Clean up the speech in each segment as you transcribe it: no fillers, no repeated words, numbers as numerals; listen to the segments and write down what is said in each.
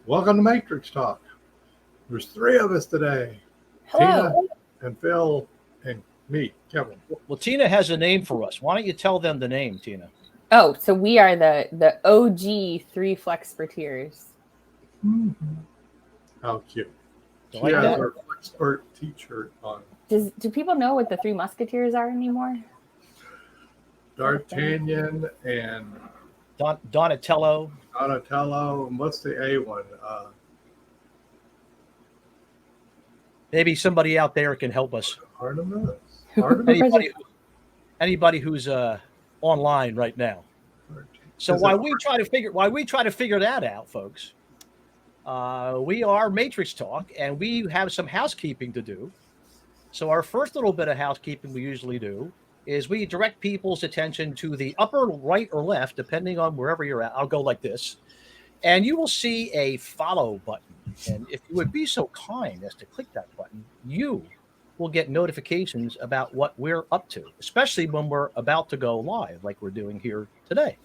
Welcome to Matrix Talk. There's three of us today. Hello. Tina and Phil and me, Kevin. Well, Tina has a name for us. Why don't you tell them the name, Tina? Oh, so we are the OG three Flexperteers. How cute. You She like has that? her Flexpert t-shirt on. Do people know what the Three Musketeers are anymore? D'Artagnan and Donatello. Donatello. And what's the A one? Maybe somebody out there can help us. Artemis. Anybody who's online right now. So while we try to figure that out, folks, we are Matrix Talk, and we have some housekeeping to do. So our first little bit of housekeeping we usually do is we direct people's attention to the upper right or left, depending on wherever you're at. I'll go like this, and you will see a follow button. And if you would be so kind as to click that button, you will get notifications about what we're up to, especially when we're about to go live, like we're doing here today.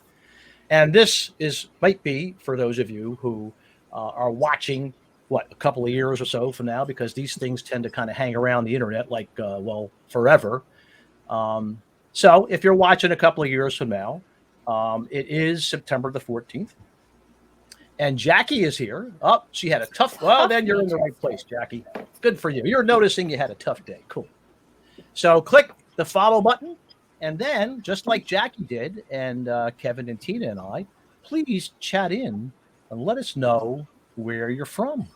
And this might be for those of you who are watching, a couple of years or so from now, because these things tend to kind of hang around the internet like, forever. So if you're watching a couple of years from now, it is September the 14th. And Jackie is here. Oh, she had a tough. Well, then you're in the right place, Jackie. Good for you. You're noticing you had a tough day. Cool. So click the follow button. And then, just like Jackie did, and Kevin and Tina and I, please chat in and let us know where you're from.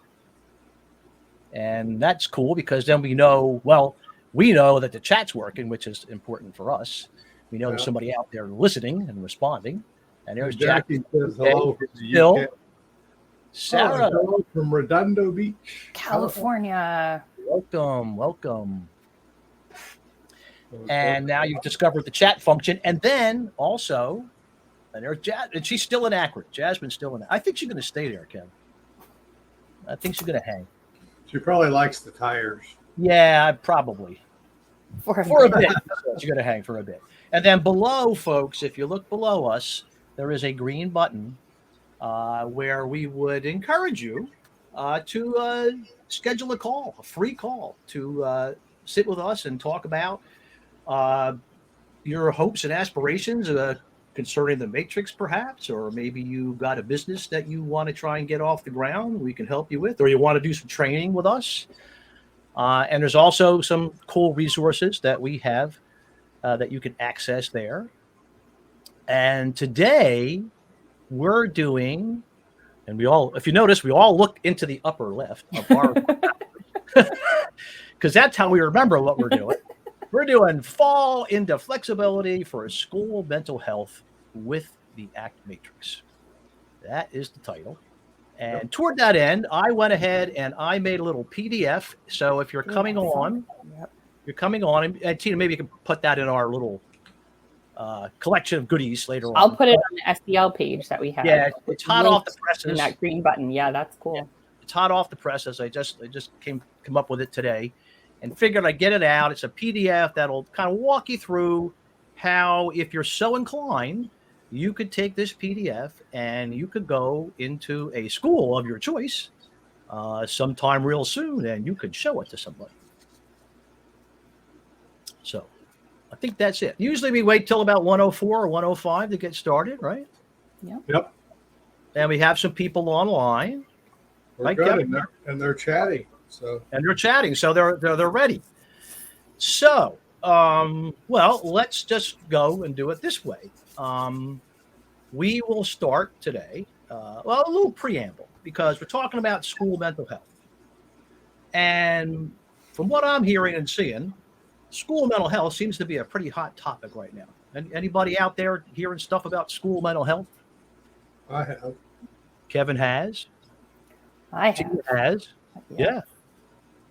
And that's cool because then we know that the chat's working, which is important for us. We know there's somebody out there listening and responding. And there's Jackie. Says hello from the Phil. UK. Sarah. Hello from Redondo Beach, California. Welcome. And now you've discovered the chat function. And then also, and there's and she's still in Akron. Jasmine's still in Akron. I think she's going to stay there, Ken. I think she's going to hang. She probably likes the tires. Yeah, probably. For a bit. She's going to hang for a bit. And then below, folks, if you look below us, there is a green button where we would encourage you to schedule a free call to sit with us and talk about your hopes and aspirations concerning the Matrix, perhaps, or maybe you got a business that you want to try and get off the ground we can help you with, or you want to do some training with us. And there's also some cool resources that we have that you can access there. And today we're doing, and if you notice, we all look into the upper left of our, because that's how we remember what we're doing. We're doing Fall into Flexibility for School Mental Health with the ACT Matrix. That is the title. And toward that end, I went ahead and I made a little PDF. So if you're coming on, and Tina, maybe you can put that in our little collection of goodies later on. I'll put it on the SDL page that we have. Yeah, it's hot off the presses. And that green button. Yeah, that's cool. Yeah, it's hot off the presses. I just came up with it today and figured I'd get it out. It's a PDF that'll kind of walk you through how, if you're so inclined, you could take this PDF and you could go into a school of your choice sometime real soon, and you could show it to somebody. So I think that's it. Usually we wait till about 104 or 105 to get started, right? Yep. And we have some people online. We're good, and they're chatting. So they're ready. So, let's just go and do it this way. We will start today, a little preamble, because we're talking about school mental health. And from what I'm hearing and seeing, school mental health seems to be a pretty hot topic right now. Anybody out there hearing stuff about school mental health? I have. Kevin has. I have. Tina has. Yeah.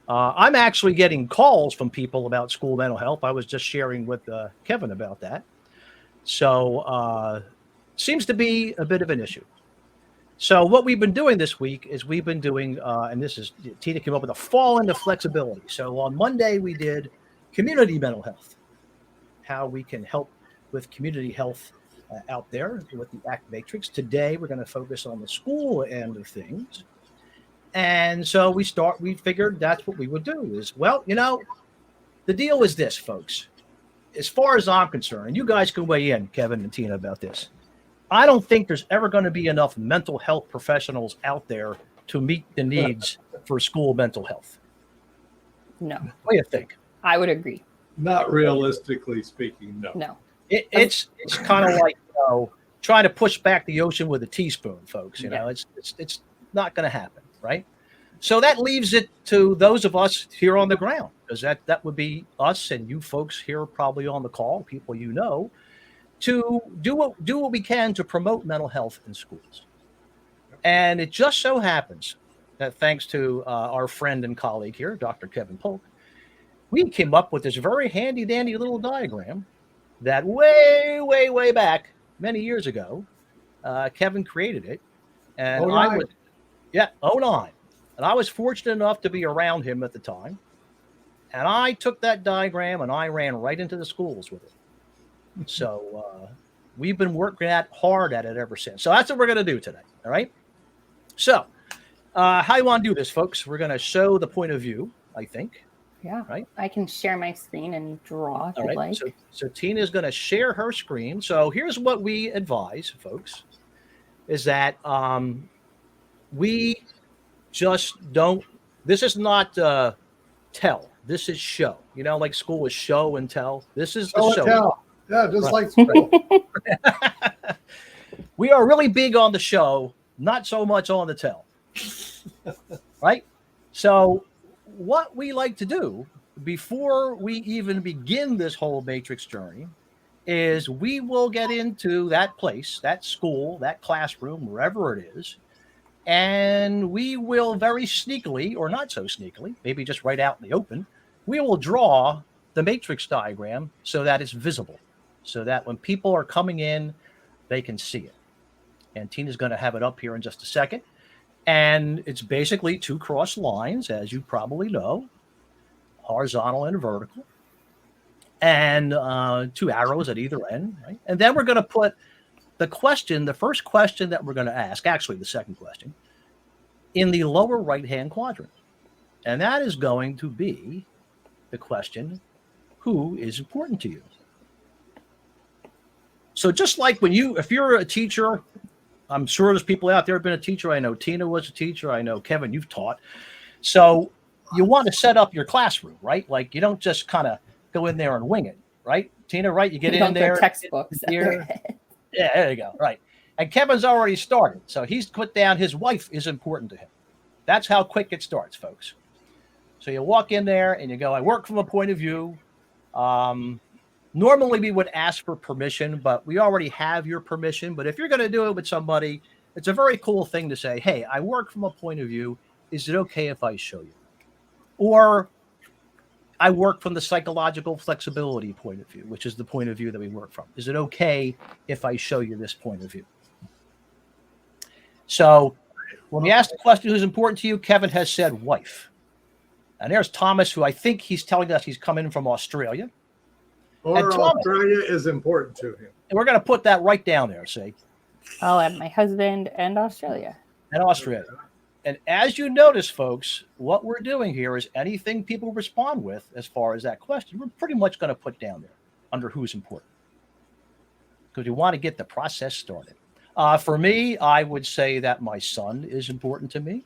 I'm actually getting calls from people about school mental health. I was just sharing with Kevin about that. So seems to be a bit of an issue. So what we've been doing this week is we've been doing, and this is, Tina came up with a fall into flexibility. So on Monday we did community mental health, how we can help with community health out there with the ACT Matrix. Today we're going to focus on the school end of things. And so we figured that's what we would do is, well, the deal is this, folks. As far as I'm concerned, you guys can weigh in, Kevin and Tina, about this. I don't think there's ever going to be enough mental health professionals out there to meet the needs for school mental health. No. What do you think? I would agree. Not realistically speaking, no. No. It's kind of like trying to push back the ocean with a teaspoon, folks. It's not going to happen, right? So that leaves it to those of us here on the ground, because that would be us and you folks here probably on the call, people to do what we can to promote mental health in schools. And it just so happens that thanks to our friend and colleague here, Dr. Kevin Polk, we came up with this very handy dandy little diagram that way, way, way back many years ago, Kevin created it. And 09. 09. And I was fortunate enough to be around him at the time. And I took that diagram and I ran right into the schools with it. So we've been working hard at it ever since. So that's what we're going to do today. All right. So how you want to do this, folks? We're going to show the point of view, I think. Yeah. Right. I can share my screen and draw if you'd like. So Tina is going to share her screen. So here's what we advise, folks, is that we just don't. This is not tell. This is show. Like school is show and tell. This is the show. Tell. Yeah, just like school. We are really big on the show, not so much on the tell. Right? So what we like to do before we even begin this whole matrix journey is we will get into that place, that school, that classroom, wherever it is, and we will very sneakily, or not so sneakily, maybe just right out in the open, we will draw the matrix diagram so that it's visible, so that when people are coming in, they can see it. And Tina's going to have it up here in just a second. And it's basically two crossed lines, as you probably know, horizontal and vertical, and two arrows at either end. Right? And then we're going to put the first question that we're going to ask, actually the second question, in the lower right-hand quadrant. And that is going to be the question, who is important to you? So just like if you're a teacher, I'm sure there's people out there who have been a teacher. I know Tina was a teacher. I know, Kevin, you've taught. So you want to set up your classroom, right? Like you don't just kind of go in there and wing it, right? Tina, right? You get in there. Textbooks. Yeah, there you go. Right. And Kevin's already started. So he's put down his wife is important to him. That's how quick it starts, folks. So you walk in there and you go, I work from a point of view. Normally we would ask for permission, but we already have your permission. But if you're going to do it with somebody, it's a very cool thing to say, hey, I work from a point of view. Is it okay if I show you? Or I work from the psychological flexibility point of view, which is the point of view that we work from. Is it okay if I show you this point of view? So when we ask the question, who's important to you, Kevin has said wife. And there's Thomas, who I think he's telling us he's coming from Australia. Or Australia is important to him. And we're going to put that right down there, see? I'll add my husband and Australia. And Australia. And as you notice, folks, what we're doing here is anything people respond with as far as that question, we're pretty much going to put down there under who's important. Because we want to get the process started. For me, I would say that my son is important to me.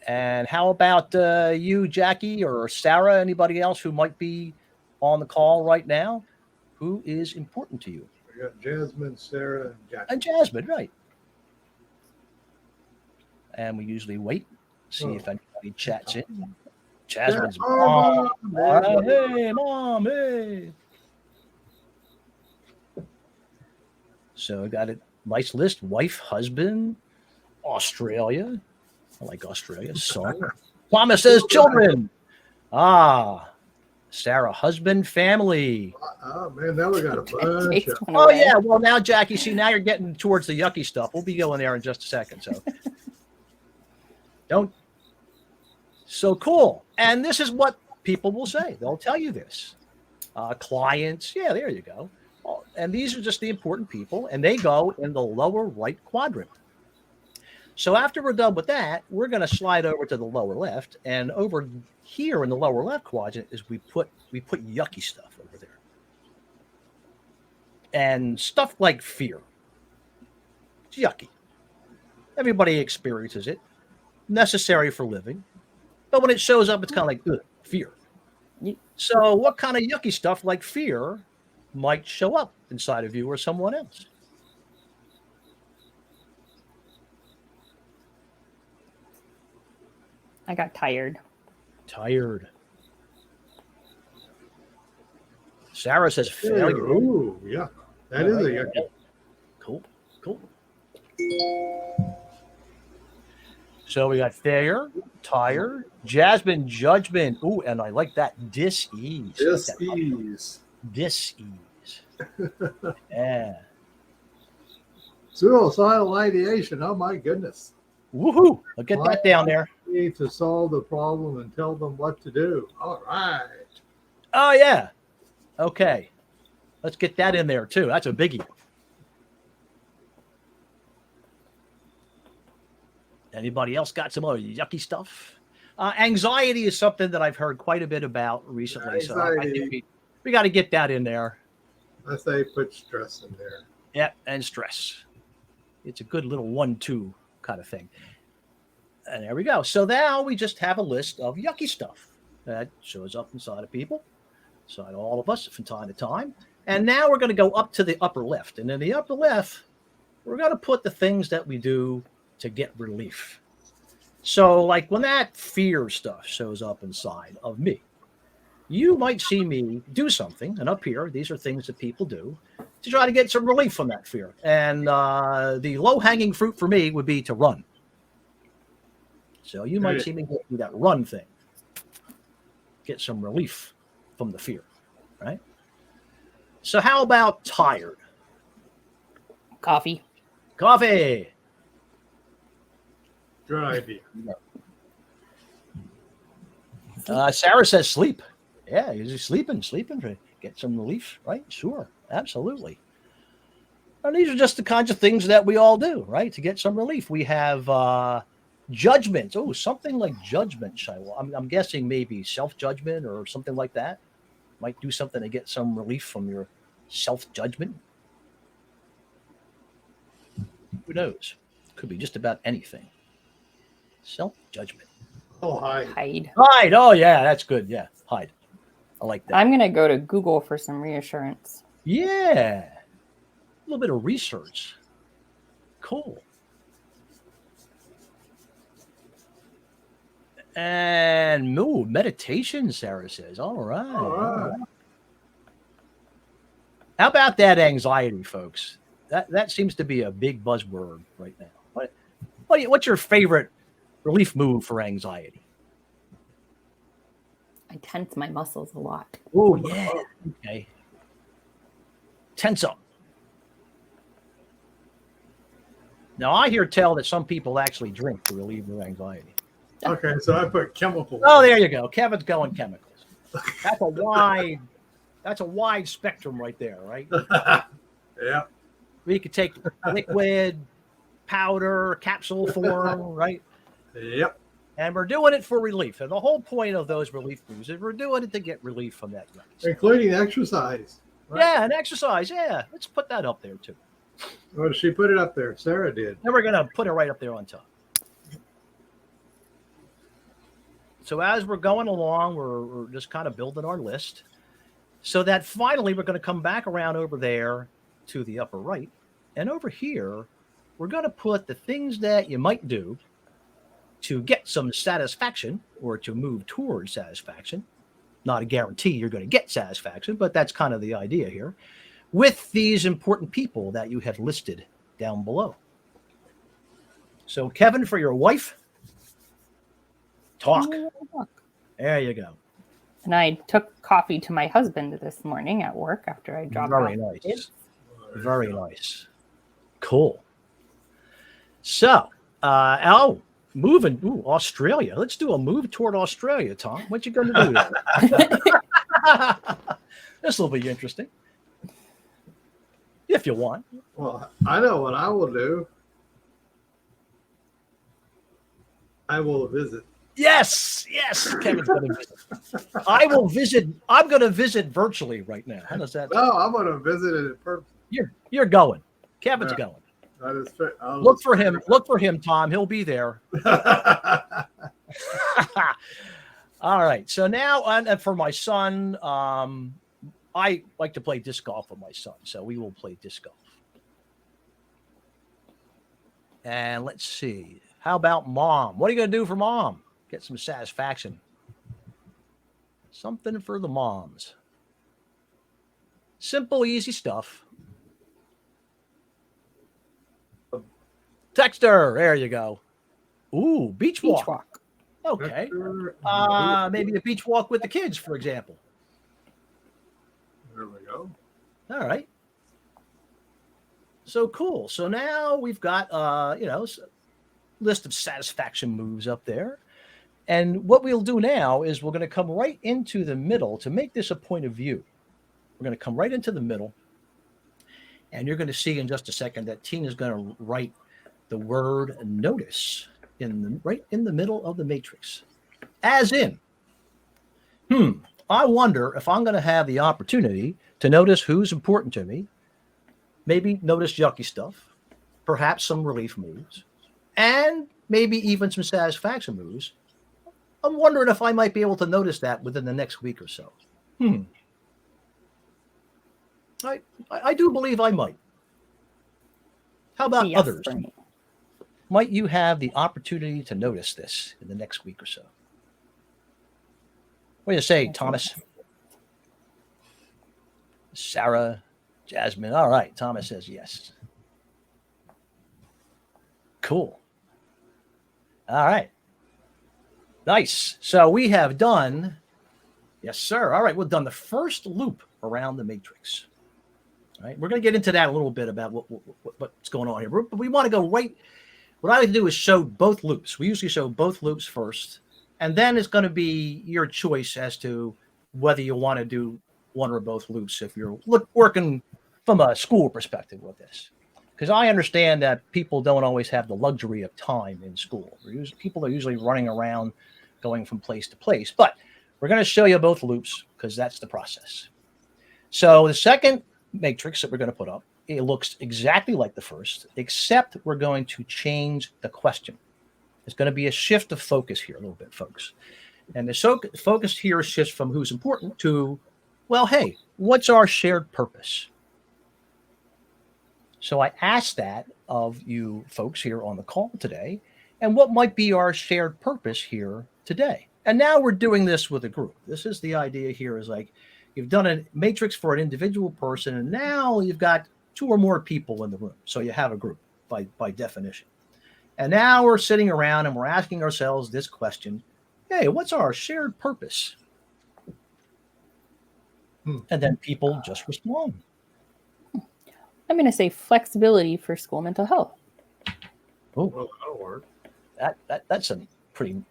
And how about you, Jackie, or Sarah, anybody else who might be on the call right now? Who is important to you? We got Jasmine, Sarah, and Jackie. And Jasmine, right. And we usually wait, see if anybody chats in. Jasmine's mom. Hey, mom, hey. So I got a nice list. Wife, husband, Australia. I like Australia. Son. Thomas says children. Sarah, husband, family. Oh, man, now we got a bunch of... Oh, yeah. Well, now, Jackie, see, now you're getting towards the yucky stuff. We'll be going there in just a second. So don't. So cool. And this is what people will say. They'll tell you this. Clients. Yeah, there you go. And these are just the important people. And they go in the lower right quadrant. So after we're done with that, we're going to slide over to the lower left, and over here in the lower left quadrant is we put yucky stuff over there, and stuff like fear. It's yucky. Everybody experiences it. Necessary for living, but when it shows up, it's kind of like ugh, fear. So, what kind of yucky stuff like fear might show up inside of you or someone else? I got tired. Tired. Sarah says failure. Ooh, yeah. That is a yucky. Cool. So we got failure, tired, Jasmine, judgment. Ooh, and I like that. Dis-ease. Dis-ease. Dis-ease. Yeah. Suicidal ideation. Oh, my goodness. Woohoo. I'll get that down there. Need to solve the problem and tell them what to do. All right. Oh, yeah. Okay. Let's get that in there, too. That's a biggie. Anybody else got some other yucky stuff? Anxiety is something that I've heard quite a bit about recently. Anxiety. So I think we got to get that in there. I say put stress in there. Yeah, and stress. It's a good little 1-2 kind of thing. And there we go. So now we just have a list of yucky stuff that shows up inside of people, inside of all of us from time to time. And now we're going to go up to the upper left. And in the upper left, we're going to put the things that we do to get relief. So like when that fear stuff shows up inside of me, you might see me do something. And up here, these are things that people do to try to get some relief from that fear. And the low-hanging fruit for me would be to run. So you might see me do that run thing. Get some relief from the fear, right? So how about tired? Coffee. Coffee. Good idea. Sarah says sleep. Yeah, you're just sleeping to get some relief, right? Sure, absolutely. And these are just the kinds of things that we all do, right? To get some relief. We have judgment. Oh, something like judgment, Shiloh. I'm guessing maybe self-judgment or something like that. Might do something to get some relief from your self-judgment. Who knows? Could be just about anything. Self-judgment. Oh, hide. Hide. Oh, yeah, that's good. Yeah, hide. I like that. I'm going to go to Google for some reassurance. Yeah. A little bit of research. Cool. And meditation, Sarah says. All right. All right. How about that anxiety, folks? That seems to be a big buzzword right now. What's your favorite relief move for anxiety? I tense my muscles a lot. Oh, yeah. Okay. Tense up. Now, I hear tell that some people actually drink to relieve their anxiety. Okay, so I put chemicals. Oh, there you go. Kevin's going chemicals. That's a wide spectrum right there, right? Yeah. We could take liquid, powder, capsule form, right? Yep. And we're doing it for relief. And the whole point of those relief moves is we're doing it to get relief from that. Including exercise. Right? Yeah, and exercise. Yeah, let's put that up there too. Well, she put it up there. Sarah did. And we're going to put it right up there on top. So as we're going along, we're just kind of building our list so that finally we're going to come back around over there to the upper right. And over here, we're going to put the things that you might do to get some satisfaction or to move towards satisfaction. Not a guarantee you're going to get satisfaction, but that's kind of the idea here. With these important people that you have listed down below. So, Kevin, for your wife, talk. There you go. And I took coffee to my husband this morning at work after I dropped off. Very nice. Very nice. Cool. So, moving. Ooh, Australia. Let's do a move toward Australia, Tom. What you going to do? This will be interesting. If you want. Well, I know what I will do. I will visit. Yes, Kevin's going to visit. I will visit. I'm going to visit virtually right now. How does that? No, I'm going to visit it in person. You're going. Kevin's going. That is fair. Look for him. Look for him, Tom. He'll be there. All right. So now, and for my son, I like to play disc golf with my son, so we will play disc golf. And let's see. How about mom? What are you going to do for mom? Get some satisfaction. Something for the moms. Simple, easy stuff. Text her. There you go. Ooh, beach walk. Okay. Maybe a beach walk with the kids, for example. There we go. All right. So cool. So now we've got list of satisfaction moves up there. And what we'll do now is we're going to come right into the middle to make this a point of view. We're going to come right into the middle. And you're going to see in just a second that Tina's going to write the word notice right in the middle of the matrix. As in, I wonder if I'm going to have the opportunity to notice who's important to me, maybe notice yucky stuff, perhaps some relief moves, and maybe even some satisfaction moves. I'm wondering if I might be able to notice that within the next week or so. I do believe I might. How about others? Might you have the opportunity to notice this in the next week or so? What do you say, Thomas? Sarah, Jasmine. All right. Thomas says yes. Cool. All right. Nice. So we have done, yes, sir. All right. We've done the first loop around the matrix. All right. We're going to get into that a little bit about what's going on here. But we want to go right. What I like to do is show both loops. We usually show both loops first. And then it's going to be your choice as to whether you want to do one or both loops if you're working from a school perspective with this. Because I understand that people don't always have the luxury of time in school. People are usually running around going from place to place. But we're going to show you both loops because that's the process. So the second matrix that we're going to put up, it looks exactly like the first, except we're going to change the question. It's going to be a shift of focus here a little bit, folks. And the focus here shifts from who's important to, well, hey, what's our shared purpose? So I asked that of you folks here on the call today, and what might be our shared purpose here today? And now we're doing this with a group. This is the idea here is like you've done a matrix for an individual person, and now you've got 2 or more people in the room. So you have a group by definition. And now we're sitting around and we're asking ourselves this question, hey, what's our shared purpose? And then people just respond. I'm going to say flexibility for school mental health. Oh, Well, that'll work. That's a pretty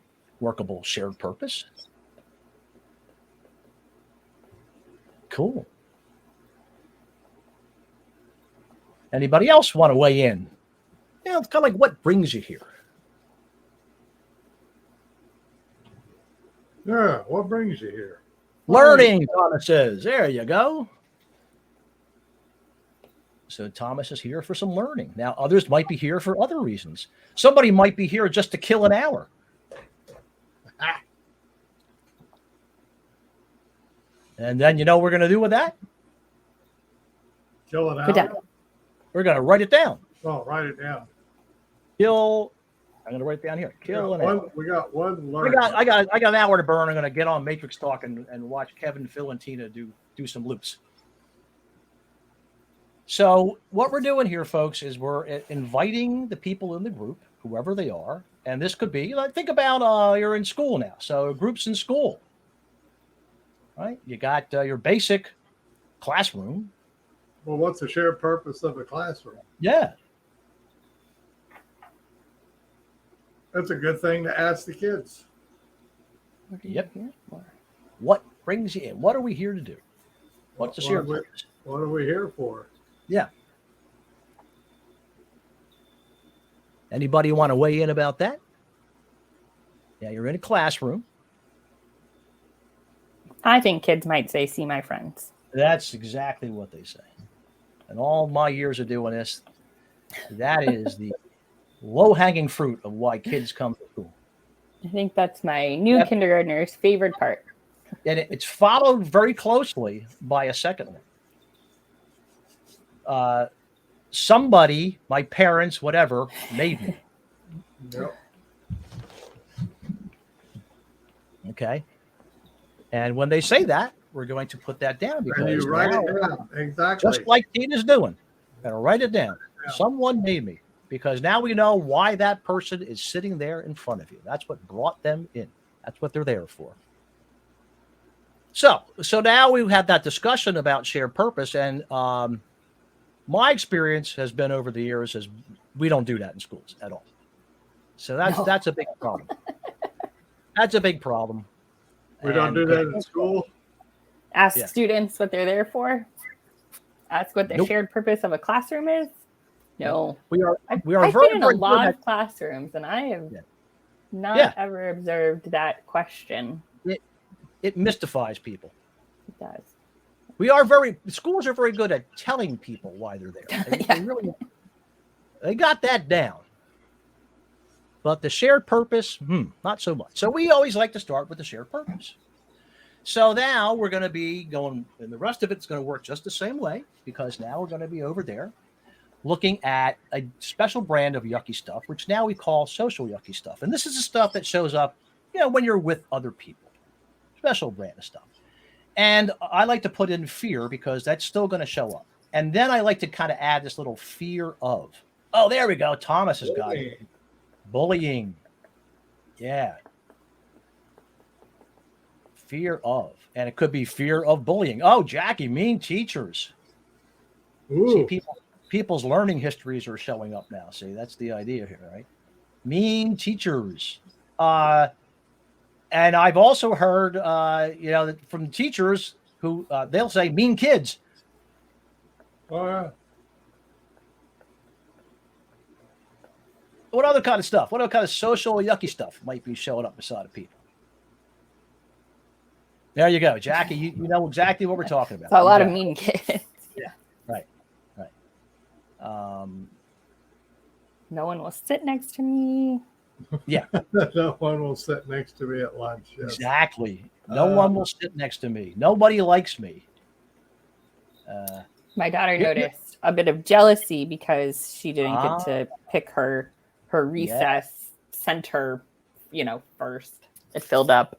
workable shared purpose. Cool. Anybody else want to weigh in? It's kind of like what brings you here. Yeah, what brings you here? Learning, Thomas says. There you go. So Thomas is here for some learning. Now, others might be here for other reasons. Somebody might be here just to kill an hour. And then you know what we're going to do with that? Kill it Put down. out. We're going to write it down. Oh, write it down. Kill. I'm going to write it down here. Kill an hour. We got one learn. I got an hour to burn. I'm going to get on Matrix Talk and watch Kevin, Phil, and Tina do some loops. So what we're doing here, folks, is we're inviting the people in the group, whoever they are, and this could be, think about you're in school now. So groups in school, right? You got your basic classroom. Well, what's the shared purpose of a classroom? Yeah. That's a good thing to ask the kids. Yep. What brings you in? What are we here to do? What's the shared purpose? What are we here for? Yeah. Anybody want to weigh in about that? Yeah, you're in a classroom. I think kids might say, see my friends. That's exactly what they say. And all my years of doing this, that is the low-hanging fruit of why kids come to school. I think that's my new kindergartner's favorite part. And it's followed very closely by a second one. Somebody, my parents, whatever, made me. Yep. Okay. And when they say that, we're going to put that down because And you write it down. Exactly. just like Tina's doing, gotta write it down. Someone made me, because now we know why that person is sitting there in front of you. That's what brought them in. That's what they're there for. So now we've had that discussion about shared purpose, and my experience has been over the years is we don't do that in schools at all. So that's a big problem. That's a big problem. We don't do that in school. Ask students what they're there for. Ask what the shared purpose of a classroom is. No, I've been in a lot of classrooms, and I have not ever observed that question. It mystifies people. It does. Schools are very good at telling people why they're there. They got that down. But the shared purpose, not so much. So we always like to start with the shared purpose. So now we're going to be going, and the rest of it's going to work just the same way, because now we're going to be over there looking at a special brand of yucky stuff, which now we call social yucky stuff. And this is the stuff that shows up, when you're with other people. Special brand of stuff. And I like to put in fear, because that's still going to show up. And then I like to kind of add this little fear of. Oh, there we go. Thomas has got it. Bullying. Yeah. Fear of. And it could be fear of bullying. Oh, Jackie, mean teachers. Ooh. See, people's learning histories are showing up now. See, that's the idea here, right? Mean teachers. And I've also heard, from teachers who they'll say mean kids. Oh, yeah. What other kind of stuff? What other kind of social yucky stuff might be showing up beside of people? There you go, Jackie. You know exactly what we're talking about. It's a lot of mean kids. Yeah, right. No one will sit next to me. Yeah. No one will sit next to me at lunch. Yes. Exactly. No one will sit next to me. Nobody likes me. My daughter noticed a bit of jealousy because she didn't get to pick her recess center, first. It filled up.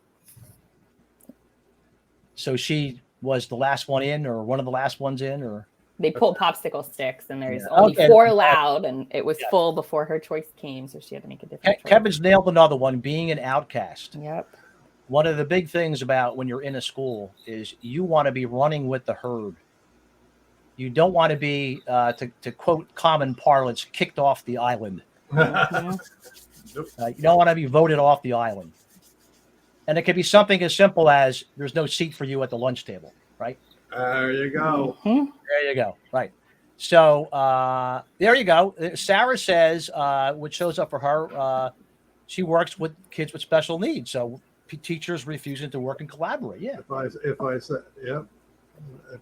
So she was the last one in, or one of the last ones in, or they pulled popsicle sticks, and there's only 4 allowed, and it was full before her choice came, so she had to make a different choice. Kevin's nailed another one, being an outcast. Yep. One of the big things about when you're in a school is you want to be running with the herd. You don't want to be, to quote common parlance, kicked off the island. You don't want to be voted off the island. And it could be something as simple as there's no seat for you at the lunch table, right? There you go. Mm-hmm. There you go. Right. So there you go. Sarah says, what shows up for her, she works with kids with special needs. So teachers refusing to work and collaborate. Yeah. If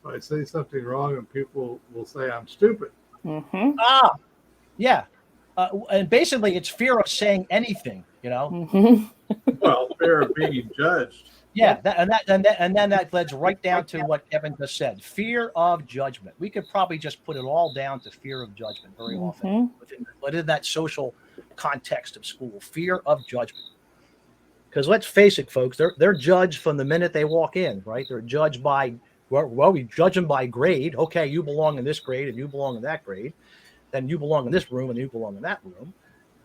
I say something wrong, and people will say I'm stupid. Mm-hmm. Yeah. And basically, it's fear of saying anything. Mm-hmm. Well, fear of being judged. Yeah, and then that leads right down to what Kevin just said: fear of judgment. We could probably just put it all down to fear of judgment very often within that social context of school. Fear of judgment. Because let's face it, folks, they're judged from the minute they walk in, right? They're judged by we judge them by grade. Okay, you belong in this grade, and you belong in that grade. Then you belong in this room, and you belong in that room.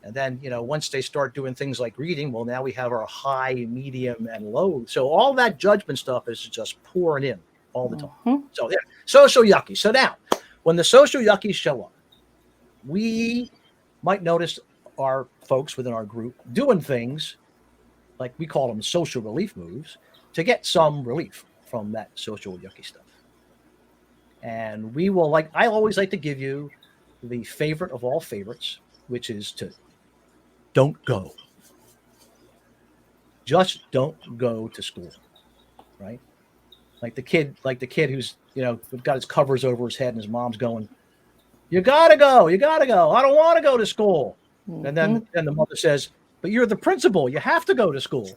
And then, once they start doing things like reading, well, now we have our high, medium, and low. So all that judgment stuff is just pouring in all the time. Mm-hmm. So, yeah, social yucky. So now, when the social yuckies show up, we might notice our folks within our group doing things like we call them social relief moves to get some relief from that social yucky stuff. And I always like to give you the favorite of all favorites, which is to don't go. just don't go to school, right? Like the kid who's, got his covers over his head and his mom's going, you gotta go. I don't want to go to school. Mm-hmm. And then the mother says, but you're the principal. You have to go to school.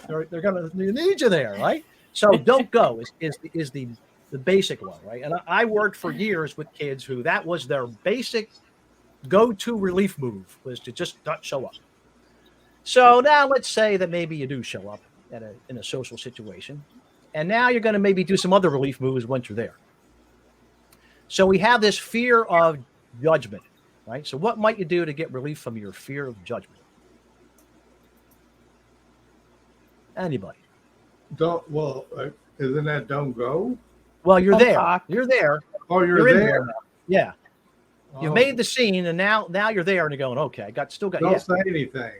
They're going to need you there, right? So don't go is the basic one, right? And I worked for years with kids who that was their basic go-to relief move, was to just not show up. So now let's say that maybe you do show up in a social situation, and now you're going to maybe do some other relief moves once you're there. So we have this fear of judgment, right? So what might you do to get relief from your fear of judgment? Anybody? Isn't that don't go? Well, you're Don't there. talk. You're there. Oh, you're in there. now. Yeah. You Oh, made the scene, and now you're there, and you're going, okay, still got. Don't say anything.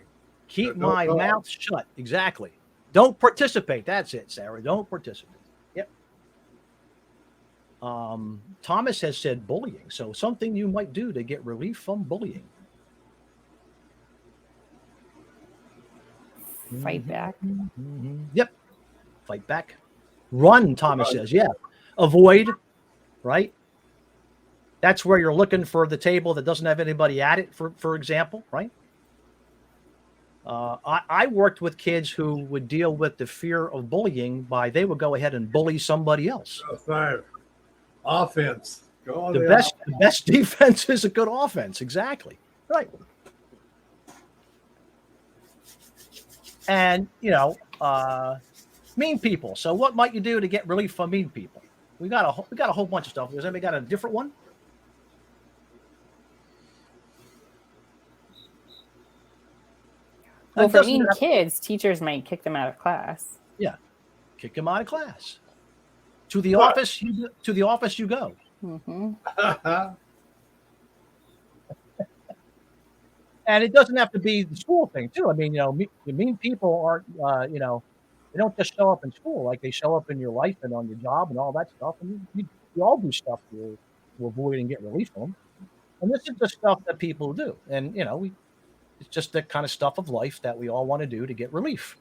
Keep Don't my talk. mouth shut. Exactly. Don't participate. That's it, Sarah. Don't participate. Yep. Thomas has said bullying. So something you might do to get relief from bullying. Fight back. Mm-hmm. Yep. Fight back. Run, Thomas says. Yeah. Avoid, right? That's where you're looking for the table that doesn't have anybody at it, for example, right? I worked with kids who would deal with the fear of bullying they would go ahead and bully somebody else. Offense. Go on The best defense is a good offense. Exactly. Right. And, mean people. So what might you do to get relief from mean people? We got a whole bunch of stuff. Has anybody got a different one? Well, for mean kids, teachers might kick them out of class. Yeah, kick them out of class. To the office you go. Mm-hmm. And it doesn't have to be the school thing too. I mean, the mean people aren't, they don't just show up in school. Like they show up in your life and on your job and all that stuff. And you all do stuff to avoid and get relief from them. And this is the stuff that people do. And it's just the kind of stuff of life that we all want to do to get relief.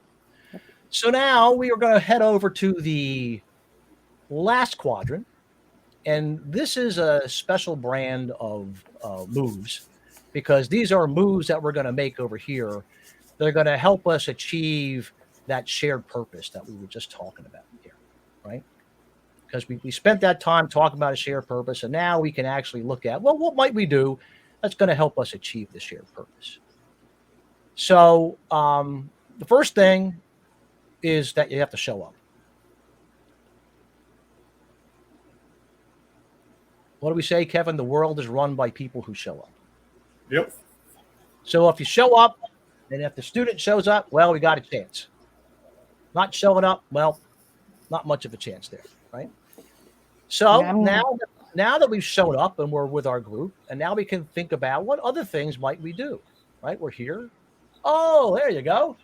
So now we are going to head over to the last quadrant. And this is a special brand of moves, because these are moves that we're going to make over here. They're going to help us achieve that shared purpose that we were just talking about here, right? Because we spent that time talking about a shared purpose, and now we can actually look at, well, what might we do that's going to help us achieve the shared purpose? So the first thing is that you have to show up. What do we say, Kevin? The world is run by people who show up. Yep. So if you show up, and if the student shows up, well, we got a chance. Not showing up, well, not much of a chance there, right? So now that we've shown up and we're with our group, and now we can think about what other things might we do, right? We're here. Oh, there you go.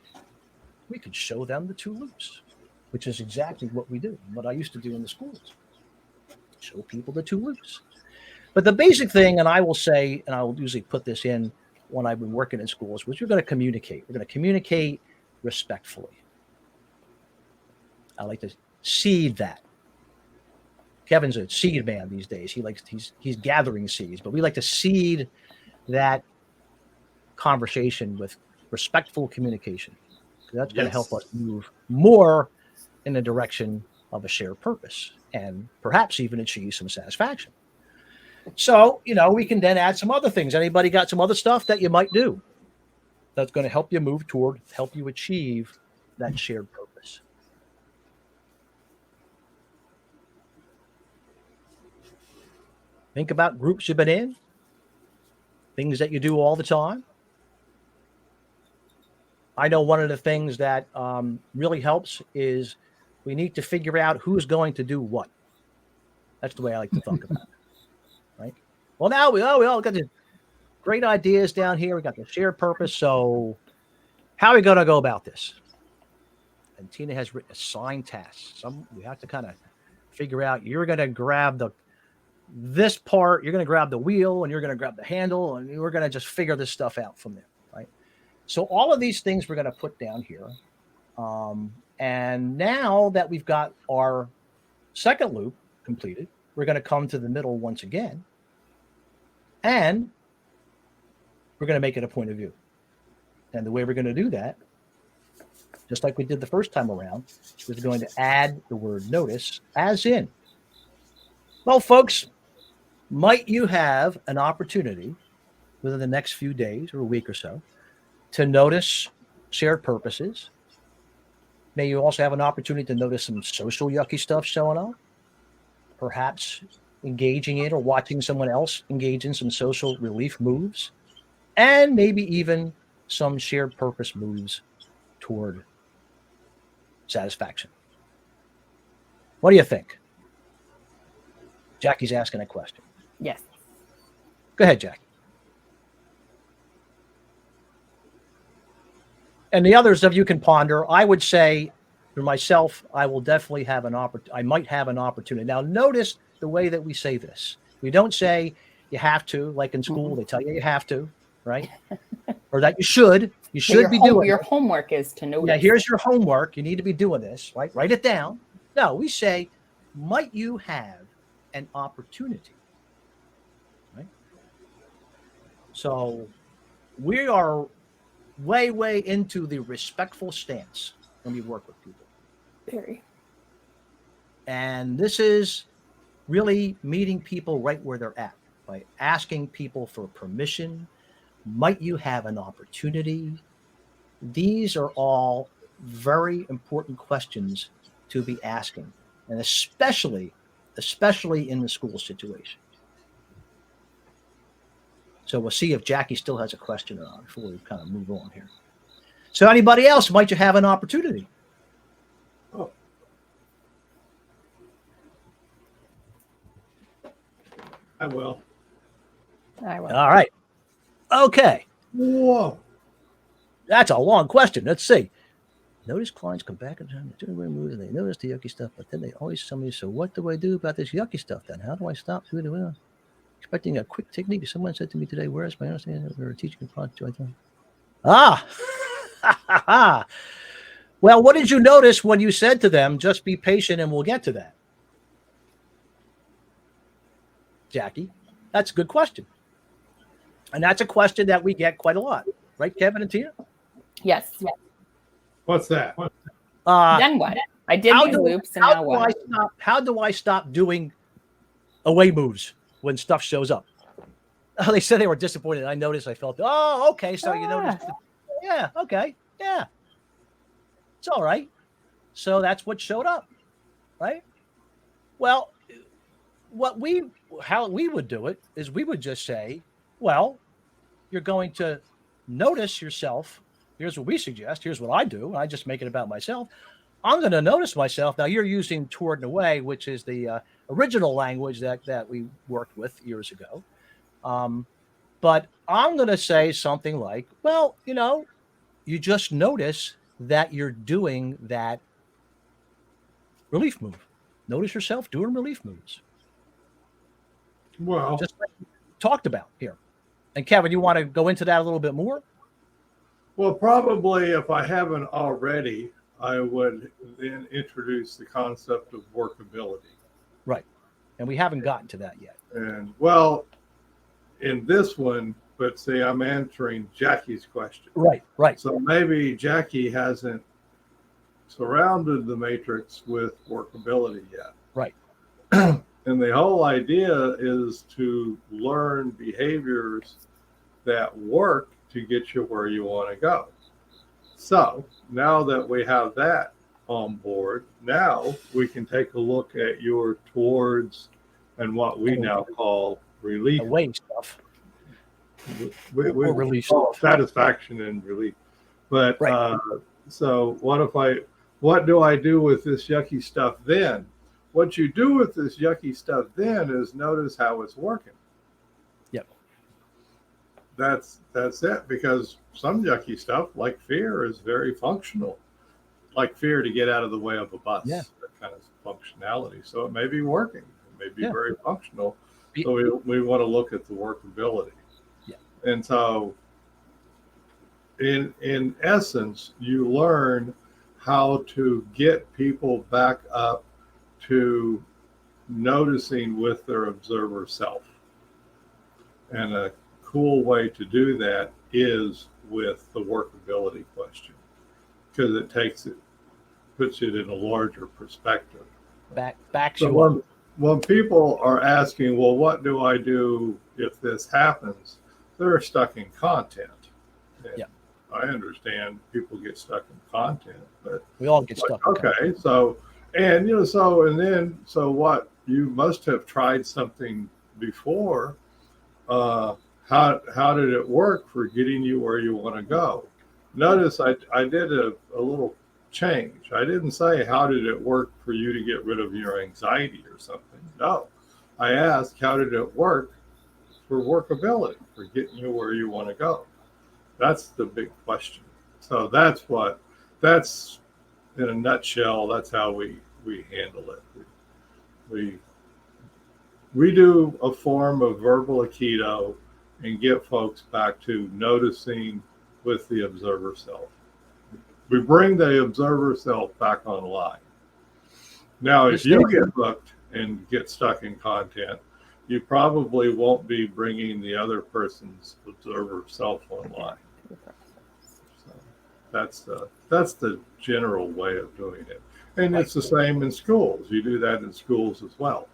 We could show them the 2 loops, which is exactly what we do, what I used to do in the schools. Show people the 2 loops. But the basic thing, and I will say, and I will usually put this in when I've been working in schools, which we're going to communicate. We're going to communicate respectfully. I like to seed that. Kevin's a seed man these days. He's gathering seeds, but we like to seed that conversation with respectful communication. That's going to help us move more in the direction of a shared purpose and perhaps even achieve some satisfaction. So, we can then add some other things. Anybody got some other stuff that you might do that's going to help you move toward, help you achieve that shared purpose? Think about groups you've been in, things that you do all the time. I know one of the things that really helps is we need to figure out who's going to do what. That's the way I like to think about it, right? Well, now we all got the great ideas down here. We got the shared purpose. So how are we going to go about this? And Tina has written assigned tasks. We have to kind of figure out, you're going to grab this part, you're going to grab the wheel and you're going to grab the handle and we're going to just figure this stuff out from there, right? So all of these things we're going to put down here. And now that we've got our second loop completed, we're going to come to the middle once again. And we're going to make it a point of view. And the way we're going to do that, just like we did the first time around, is going to add the word notice as in. Well, folks, might you have an opportunity within the next few days or a week or so to notice shared purposes? May you also have an opportunity to notice some social yucky stuff showing up, perhaps engaging in or watching someone else engage in some social relief moves, and maybe even some shared purpose moves toward satisfaction. What do you think? Jackie's asking a question. Yes. Go ahead, Jackie. And the others of you can ponder. I would say, for myself, I will definitely have an opportunity. I might have an opportunity. Now, notice the way that we say this. We don't say you have to, like in school, they tell you have to, right? Or that you should. You should be doing your homework is to notice. Yeah, here's your homework. You need to be doing this, right? Write it down. No, we say, might you have an opportunity, right? So we are way into the respectful stance when we work with people. Very. And this is really meeting people right where they're at, by asking people for permission. Might you have an opportunity? These are all very important questions to be asking, and especially in the school situation. So we'll see if Jackie still has a question or not before we kind of move on here. So anybody else, might you have an opportunity? Oh. I will. All right. Okay. Whoa. That's a long question. Let's see. Notice clients come back and and they notice the yucky stuff, but then they always tell me, so what do I do about this yucky stuff then? How do I stop doing it? Expecting a quick technique. Someone said to me today, where is my understanding that we're teaching a project? Ah. Well, what did you notice when you said to them, just be patient and we'll get to that? Jackie, that's a good question. And that's a question that we get quite a lot. Right, Kevin and Tina? Yes. What's that? Then what? I did these loops, and now what? How do I stop doing away moves when stuff shows up? Oh, they said they were disappointed. I noticed. I felt, oh, okay. So you noticed. Yeah, okay. Yeah. It's all right. So that's what showed up, right? Well, how we would do it is we would just say, well, you're going to notice yourself. Here's what we suggest. Here's what I do. I just make it about myself. I'm going to notice myself. Now you're using toward and away, which is the original language that we worked with years ago. But I'm going to say something like, well, you just notice that you're doing that relief move. Notice yourself doing relief moves. Well, just like we talked about here. And Kevin, you want to go into that a little bit more? Well, probably if I haven't already, I would then introduce the concept of workability. Right. And we haven't gotten to that yet. And well, in this one, but see, I'm answering Jackie's question. Right. So maybe Jackie hasn't surrounded the matrix with workability yet. Right. And the whole idea is to learn behaviors that work to get you where you want to go. So now that we have that on board, now we can take a look at your towards and what we now call relief. Away stuff. We relief call stuff. Satisfaction and relief. But right. So what do I do with this yucky stuff then? What you do with this yucky stuff then is notice how it's working. Yep. That's it, because some yucky stuff like fear is very functional, like fear to get out of the way of a bus, that kind of functionality. So it may be working, it may be very functional, So we want to look at the workability. Yeah. And so in essence, you learn how to get people back up to noticing with their observer self. And a cool way to do that is with the workability question, because it puts it in a larger perspective. Backs So you up. when people are asking, well, what do I do if this happens? They're stuck in content. And Yeah. I understand people get stuck in content, but We all get stuck. Okay, so so what? You must have tried something before. How did it work for getting you where you want to go? Notice I did a little change. I didn't say how did it work for you to get rid of your anxiety or something. No, I asked how did it work for workability, for getting you where you want to go. That's the big question. So that's in a nutshell, that's how we handle it. We do a form of verbal aikido and get folks back to noticing with the observer self. We bring the observer self back online. Now, if you get hooked and get stuck in content, you probably won't be bringing the other person's observer self online. So that's the general way of doing it. And it's the same in schools. You do that in schools as well.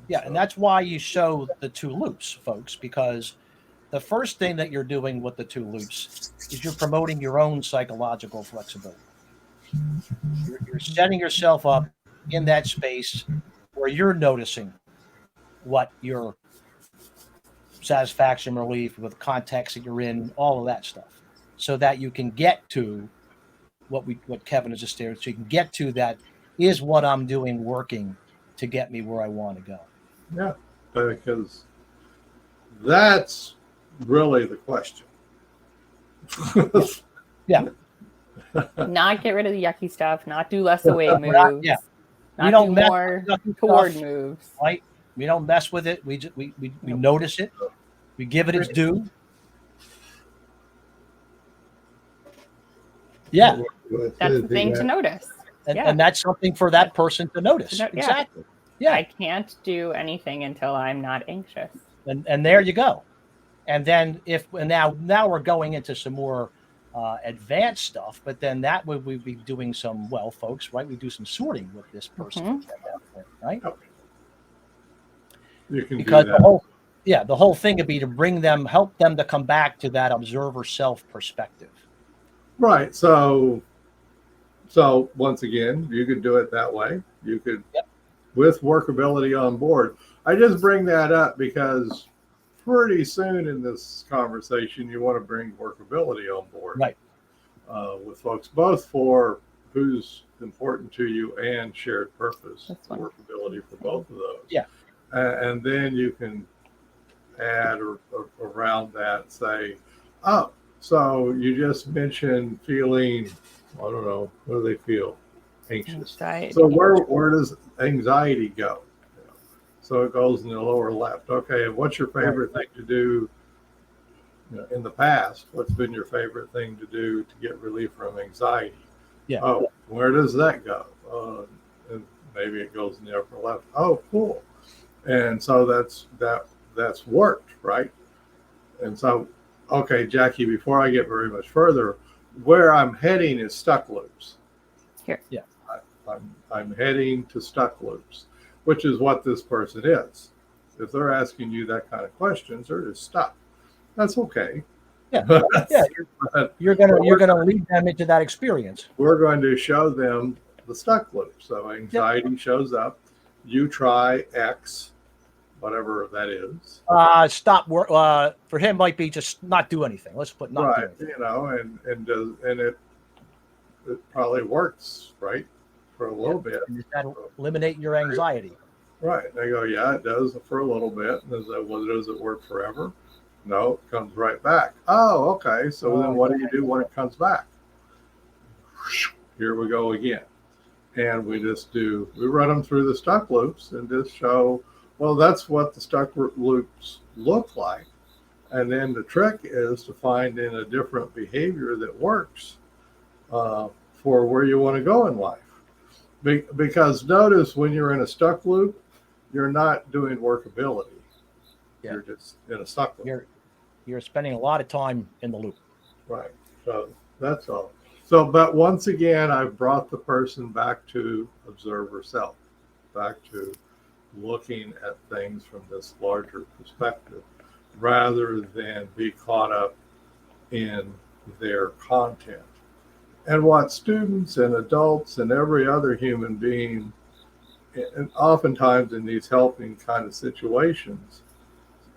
Yeah, and that's why you show the two loops, folks, because the first thing that you're doing with the two loops is you're promoting your own psychological flexibility. You're setting yourself up in that space where you're noticing what your satisfaction, relief, with context that you're in, all of that stuff, so that you can get to what Kevin has just stated. So you can get to that, is what I'm doing working to get me where I want to go? Yeah, because that's really the question. Yeah. Not get rid of the yucky stuff, not do less away moves. Yeah. Not We don't do mess more with yucky toward stuff, moves. right? We don't mess with it. We notice it. We give it its due. Yeah. That's the thing to notice. And that's something for that person to notice. Exactly. Yeah. I can't do anything until I'm not anxious. And there you go. And then now we're going into some more advanced stuff, but then that would we be doing some, well, folks, right? We do some sorting with this person at that point, right? You can because do that. the whole thing would be to help them to come back to that observer self perspective. Right. So once again, you could do it that way. You could, with workability on board. I just bring that up because pretty soon in this conversation, you want to bring workability on board, right? With folks, both for who's important to you and shared purpose, workability for both of those. Yeah. And then you can add around that, say, oh, so you just mentioned feeling, I don't know, what do they feel? Anxious. Anxiety. So where does anxiety go? So it goes in the lower left. Okay, and what's your favorite thing to do in the past? What's been your favorite thing to do to get relief from anxiety? Yeah. Oh, where does that go? And maybe it goes in the upper left. Oh, cool. And so that's worked, right? And so, okay, Jackie, before I get very much further, where I'm heading is stuck loops. Here. Yeah. I'm heading to stuck loops, which is what this person is. If they're asking you that kind of questions, they're just stuck. That's okay. Yeah. You're gonna lead them into that experience. We're going to show them the stuck loop. So anxiety shows up. You try X, whatever that is. Stop work. For him, might be just not do anything. Let's put not do anything. And it probably works, right, for a little bit. And that'll eliminate your anxiety. Right. They go, yeah, it does for a little bit. And does it work forever? No, it comes right back. Oh, okay. So then what do you do when it comes back? Here we go again. And we run them through the stuck loops and just show Well, that's what the stuck loops look like. And then the trick is to find in a different behavior that works for where you want to go in life. Because notice when you're in a stuck loop, you're not doing workability. Yeah. You're just in a stuck loop. You're spending a lot of time in the loop. Right. So that's all. So, but once again, I've brought the person back to observer self, back to looking at things from this larger perspective, rather than be caught up in their content. And what students and adults and every other human being, and oftentimes in these helping kind of situations,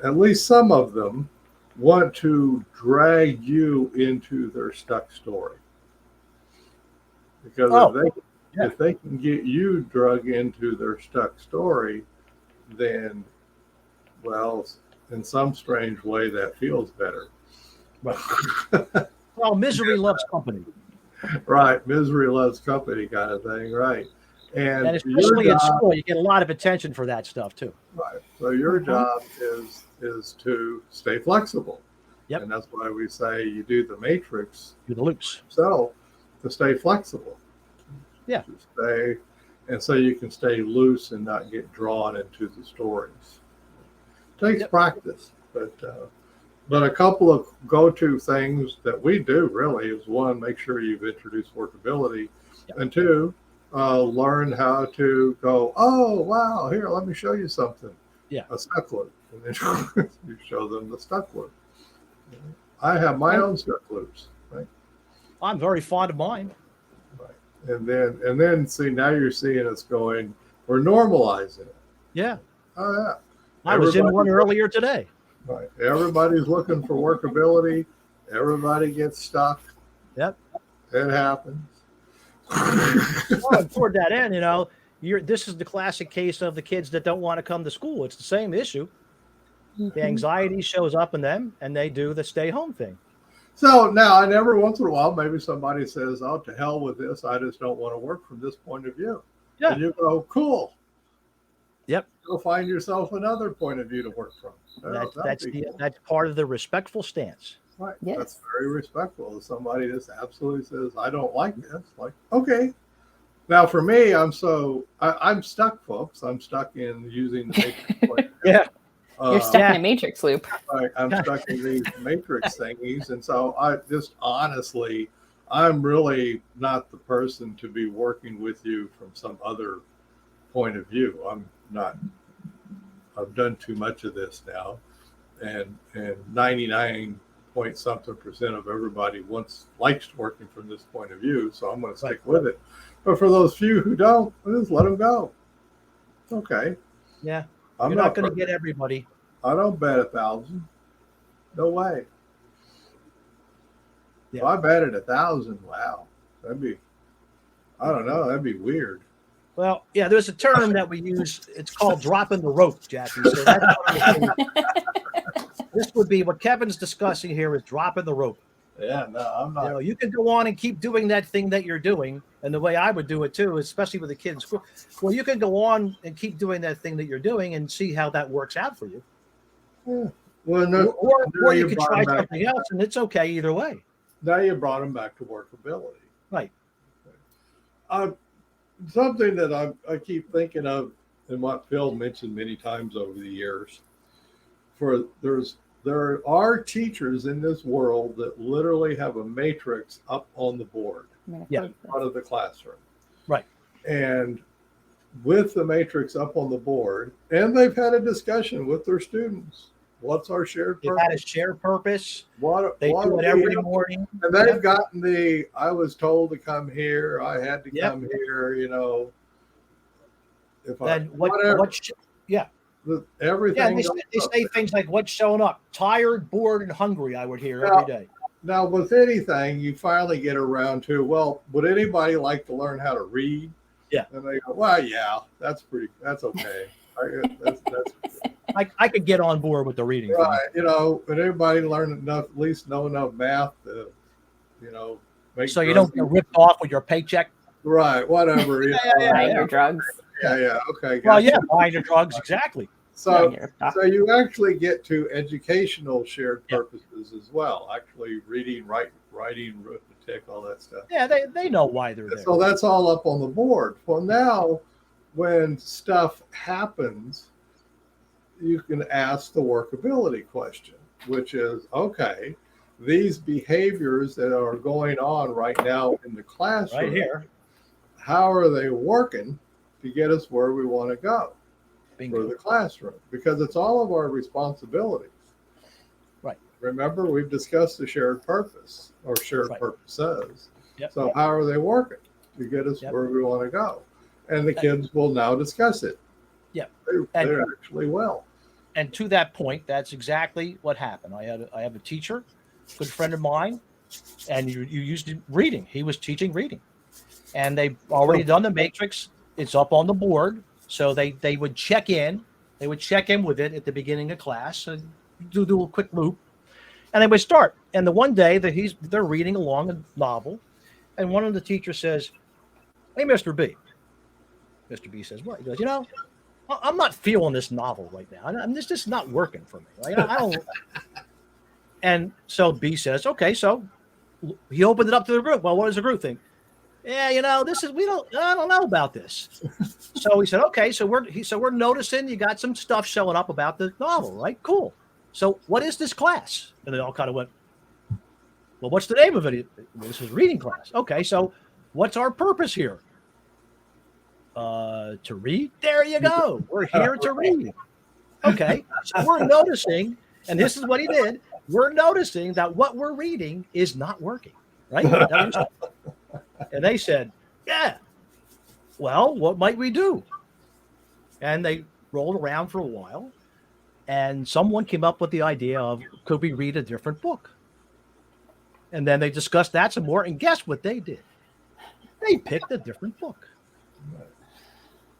at least some of them want to drag you into their stuck story. Because if they can get you drug into their stuck story, then, well, in some strange way, that feels better. Well, misery loves company. Right. Misery loves company kind of thing. Right. And especially in school, you get a lot of attention for that stuff too. Right. So your job is to stay flexible. Yep. And that's why we say you do the matrix. Do the loops. So to stay flexible. Yeah. To stay, and so you can stay loose and not get drawn into the stories. It takes practice, but a couple of go-to things that we do really is, one, make sure you've introduced workability, and two, learn how to go, oh, wow, here, let me show you something. Yeah. A stuck loop. And then you show them the stuck loop. I have my own stuck loops, right? I'm very fond of mine. Right. And then see, now you're seeing us going, we're normalizing it. Yeah. Oh, yeah. I was in one earlier today. Right. Everybody's looking for workability. Everybody gets stuck. Yep. It happens. Well, toward that end, this is the classic case of the kids that don't want to come to school. It's the same issue. The anxiety shows up in them, and they do the stay home thing. So now, and every once in a while, maybe somebody says, oh, to hell with this. I just don't want to work from this point of view. Yeah. And you go, cool. Yep. Go find yourself another point of view to work from. That's part of the respectful stance. Right. Yes. That's very respectful. If somebody just absolutely says, I don't like this, like, okay. Now for me, I'm stuck, folks. I'm stuck in using the matrix point. Yeah. You're stuck in a matrix loop. Right. I'm stuck in these matrix thingies. And so I just honestly, I'm really not the person to be working with you from some other point of view. I've done too much of this now, and 99% of everybody likes working from this point of view, so I'm going to stick with it. But for those few who don't, just let them go. It's okay. Yeah, you're not going to get everybody. I don't bet 1,000. No way. Yeah. If I betted 1,000, wow, that'd be weird. Well, yeah, there's a term that we use. It's called dropping the rope, Jackie. So that's this would be what Kevin's discussing here is dropping the rope. Yeah, no, I'm not. You can go on and keep doing that thing that you're doing. And the way I would do it too, especially with the kids in school, well, you can go on and keep doing that thing that you're doing and see how that works out for you. Yeah. Well, no, or you could try something else, and it's okay either way. Now you brought them back to workability. Right. Something that I keep thinking of, and what Phil mentioned many times over the years, there are teachers in this world that literally have a matrix up on the board in front of the classroom. Right. And with the matrix up on the board, and they've had a discussion with their students. What's our shared purpose? They've had a shared purpose. They do it every morning. And they've gotten I was told to come here. I had to come here, everything. Yeah, they say things like, what's showing up? Tired, bored, and hungry, I would hear every day. Now, with anything, you finally get around to, well, would anybody like to learn how to read? Yeah. And they go, well, yeah, that's okay. I could get on board with the reading. Right. Would everybody learn enough, at least know enough math to, make so you don't get ripped off with your paycheck? Right. Whatever. Buying your drugs. Yeah. Okay. Well, buying your drugs. Exactly. So you actually get to educational shared purposes as well. Actually reading, writing, arithmetic, all that stuff. Yeah, they know why they're there. So that's all up on the board. Well, now when stuff happens, you can ask the workability question, which is, okay, these behaviors that are going on right now in the classroom, right here, how are they working to get us where we want to go? Bingo. For the classroom, because it's all of our responsibilities. Right. Remember, we've discussed the shared purpose or shared purposes. So how are they working to get us where we want to go? And the kids will now discuss it. Yeah. They're actually will. And to that point, that's exactly what happened. I have a teacher, good friend of mine, and you used reading. He was teaching reading. And they've already done the matrix. It's up on the board. So they would check in. They would check in with it at the beginning of class and do a quick loop. And they would start. And the one day that they're reading along a novel, and one of the teachers says, "Hey, Mr. B." Mr. B says, "What?" He goes, "I'm not feeling this novel right now. This just not working for me. Right? I don't." And so B says, "Okay." So he opened it up to the group. Well, what does the group think? Yeah, I don't know about this. So he said, okay, so we're noticing you got some stuff showing up about the novel, right? Cool. So what is this class? And they all kind of went, well, what's the name of it? This is reading class. Okay, so what's our purpose here? To read? There you go. We're here to read. Okay, so we're noticing, and this is what he did. We're noticing that what we're reading is not working, right? And they said, yeah, well, what might we do? And they rolled around for a while, and someone came up with the idea of, could we read a different book? And then they discussed that some more, and guess what they did? They picked a different book.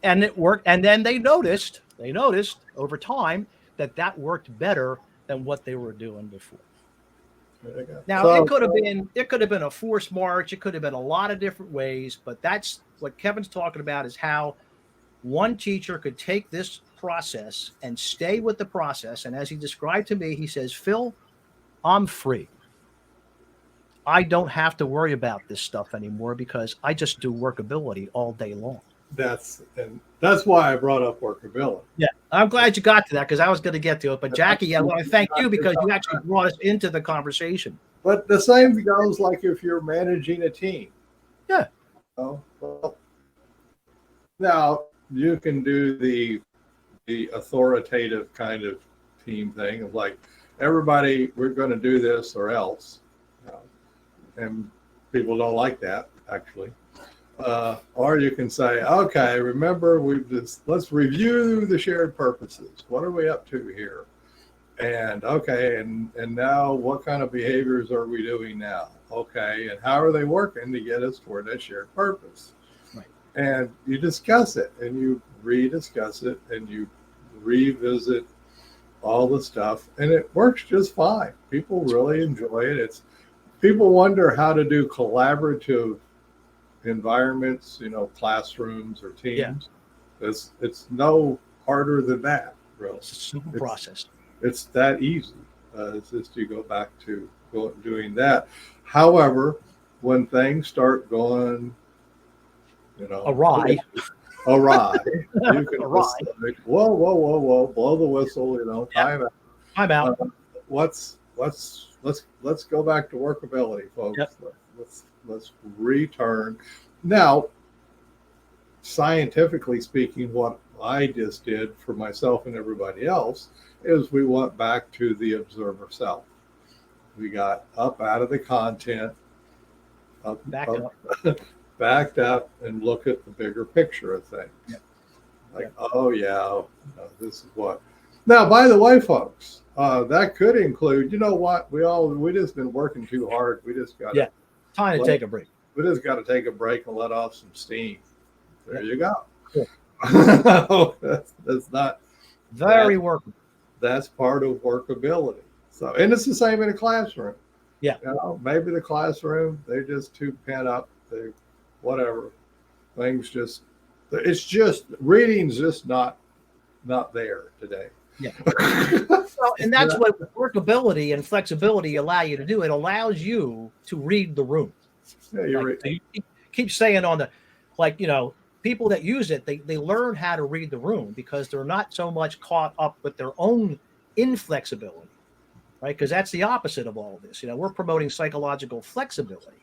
And it worked. And then they noticed over time that worked better than what they were doing before. Now, it could have been a forced march. It could have been a lot of different ways, but that's what Kevin's talking about, is how one teacher could take this process and stay with the process. And as he described to me, he says, Phil, I'm free. I don't have to worry about this stuff anymore because I just do workability all day long. That's why I brought up workability. Yeah, I'm glad you got to that because I was going to get to it. But Jackie, I want to thank you because you actually brought us into the conversation. But the same goes like if you're managing a team. Yeah. Well, now you can do the authoritative kind of team thing of like, everybody, we're going to do this or else. And people don't like that, actually. Or you can say, okay, remember, let's review the shared purposes. What are we up to here? And okay, and now what kind of behaviors are we doing now? Okay, and how are they working to get us toward that shared purpose? Right. And you discuss it, and you rediscuss it, and you revisit all the stuff, and it works just fine. People really enjoy it. People wonder how to do collaborative environments, classrooms or teams. Yeah. It's no harder than that, really. It's a simple process. It's that easy. It's just you go back to doing that. However, when things start going, awry, you can awry. Like, whoa, blow the whistle. Time out. Time out. Let's go back to workability, folks. Yep. Let's return. Now, scientifically speaking, what I just did for myself and everybody else is we went back to the observer self. We got up out of the content, backed up and look at the bigger picture of things. Yep. Oh yeah, this is what. Now, by the way, folks, that could include, we just been working too hard. We just got time to take a break. We just got to take a break and let off some steam. There you go. Cool. that's not very workable. That's part of workability. So, and it's the same in a classroom. Yeah. Maybe the classroom, they're just too pent up. Whatever. Things it's just reading's just not not there today. Yeah. Well, and that's what workability and flexibility allow you to do. It allows you to read the room. Yeah, you're Like, right. you keep saying on the, like, people that use it, they learn how to read the room because they're not so much caught up with their own inflexibility, right? Because that's the opposite of all this. We're promoting psychological flexibility.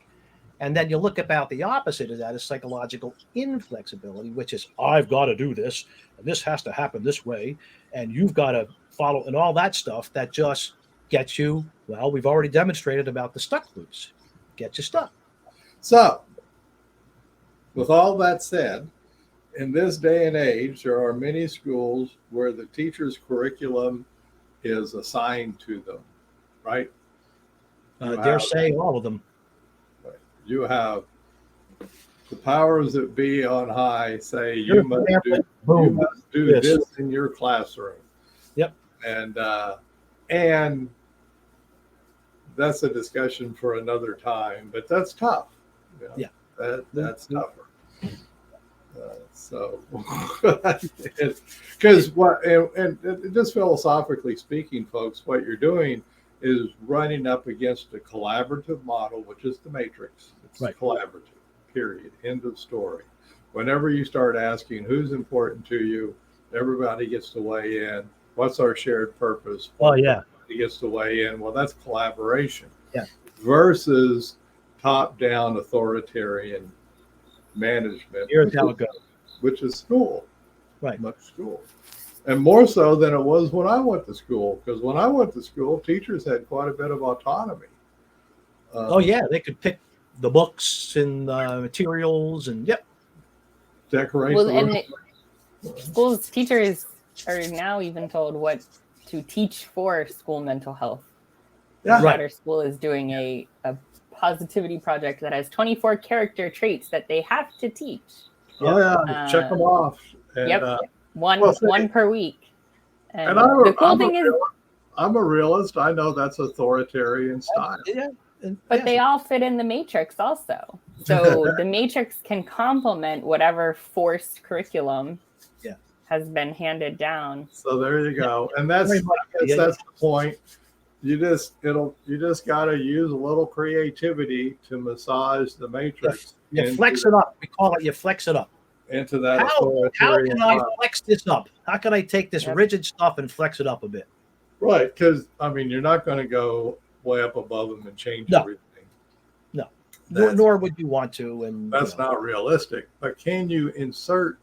And then you look about the opposite of that is psychological inflexibility, which is, I've got to do this, and this has to happen this way, and you've got to follow, and all that stuff that just gets you, well, we've already demonstrated about the stuck loops, get you stuck. So, with all that said, in this day and age, there are many schools where the teacher's curriculum is assigned to them, right? Dare say all of them. You have the powers that be on high say you must do this in your classroom. Yep. And that's a discussion for another time, but that's tough. Yeah. That's tougher. So, because and just philosophically speaking, folks, what you're doing is running up against a collaborative model, which is the matrix. It's right. Collaborative, period. End of story. Whenever you start asking who's important to you, everybody gets to weigh in. What's our shared purpose? Oh, yeah. Everybody gets to weigh in. Well, that's collaboration. Yeah. Versus top-down authoritarian management. Here's how it goes. Which is school. Right. Much school. And more so than it was when I went to school, because when I went to school, teachers had quite a bit of autonomy. Oh, yeah. They could pick the books and materials and, yep. Decoration. Well, and schools, teachers are now even told what to teach for school mental health. Yeah. Right. Our school is doing a positivity project that has 24 character traits that they have to teach. Oh, yeah. Check them off. And, yep. One per week. And the cool thing is, I'm a realist. I know that's authoritarian style. Yeah. But they all fit in the matrix also. So the matrix can complement whatever forced curriculum has been handed down. So there you go. And that's the point. You just got to use a little creativity to massage the matrix. You flex it up. We call it you flex it up. Into that. How can I flex this up? How can I take this rigid stuff and flex it up a bit? Right, because you're not going to go way up above them and change everything. No, nor would you want to. And that's not realistic. But can you insert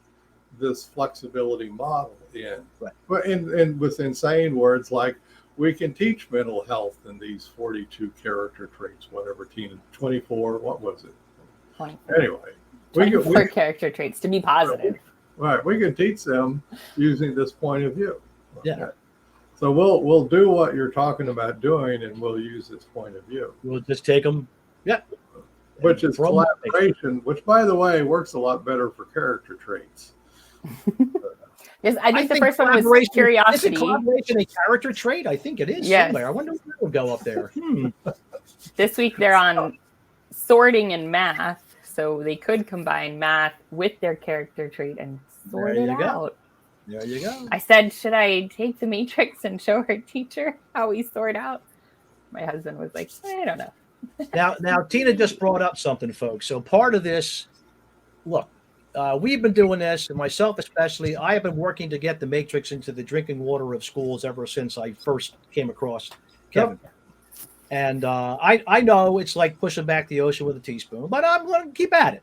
this flexibility model in? Right. But and with insane words like, we can teach mental health in these 42 character traits, whatever, 24, what was it? 24. Anyway. 24 character traits to be positive. Right. We can teach them using this point of view. Yeah. Okay. So we'll do what you're talking about doing, and we'll use this point of view. We'll just take them. Yeah. Which is collaboration, which, by the way, works a lot better for character traits. Yes, I think the first one was curiosity. Is collaboration a character trait? I think it is somewhere. I wonder if it will go up there. This week they're on sorting and math. So they could combine math with their character trait and sort it out. There you go. I said, should I take the matrix and show our teacher how we sort out? My husband was like, I don't know. Now, Tina just brought up something, folks. So part of this, look, we've been doing this, and myself especially. I have been working to get the matrix into the drinking water of schools ever since I first came across Kevin. Yep. And I know it's like pushing back the ocean with a teaspoon, but I'm going to keep at it.